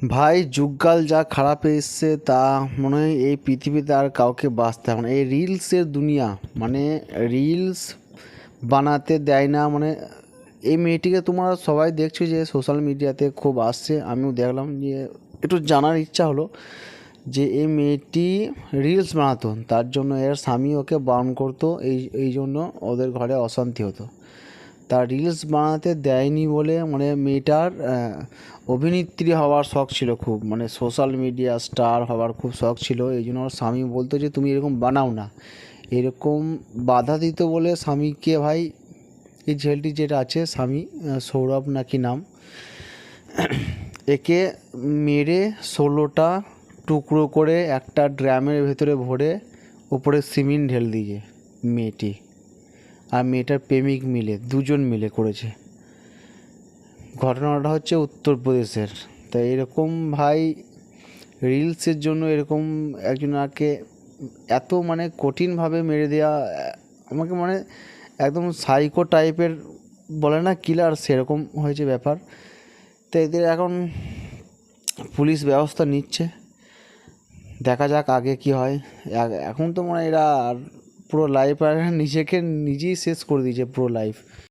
ভাই যুগকাল যা খারাপ এসছে তা মনে হয় এই পৃথিবীতে আর কাউকে বাঁচতে হবে না। এই রিলসের দুনিয়া, মানে রিলস বানাতে দেয় না। মানে এই মেয়েটিকে তোমরা সবাই দেখছো যে সোশ্যাল মিডিয়াতে খুব আসছে, আমিও দেখলাম, যে একটু জানার ইচ্ছা হলো যে এই মেয়েটি রিলস বানাতো, তার জন্য এর স্বামী ওকে বারণ করতো, এই জন্য ওদের ঘরে অশান্তি হতো। তার রিলস বানাতে দেয়নি বলে, মানে মেয়েটার অভিনেত্রী হওয়ার শখ ছিল খুব, মানে সোশ্যাল মিডিয়া স্টার হওয়ার খুব শখ ছিল। এই জন্য ওর স্বামী বলতো যে তুমি এরকম বানাও না, এরকম বাধা দিত বলে স্বামীকে, ভাই এই ছেলেটি যেটা আছে স্বামী, সৌরভ নাকি নাম, একে মেরে 16টা টুকরো করে একটা ড্রামের ভেতরে ভরে ওপরে সিমেন্ট ঢেল দিয়ে মেয়েটি আর মেয়েটার প্রেমিক মিলে, দুজন মিলে করেছে। ঘটনাটা হচ্ছে উত্তরপ্রদেশের। তাই এরকম ভাই রিলসের জন্য এরকম একজনকে এত মানে কঠিনভাবে মেরে দেওয়া, আমাকে মানে একদম সাইকো টাইপের বলে না, কিলার, সেরকম হয়েছে ব্যাপার। তো এদের এখন পুলিশ ব্যবস্থা নিচ্ছে, দেখা যাক আগে কি হয়। এখন তো মানে এরা আর পুরো লাইফ আর নিজেকে নিজেই শেষ করে দিয়েছে পুরো লাইফ।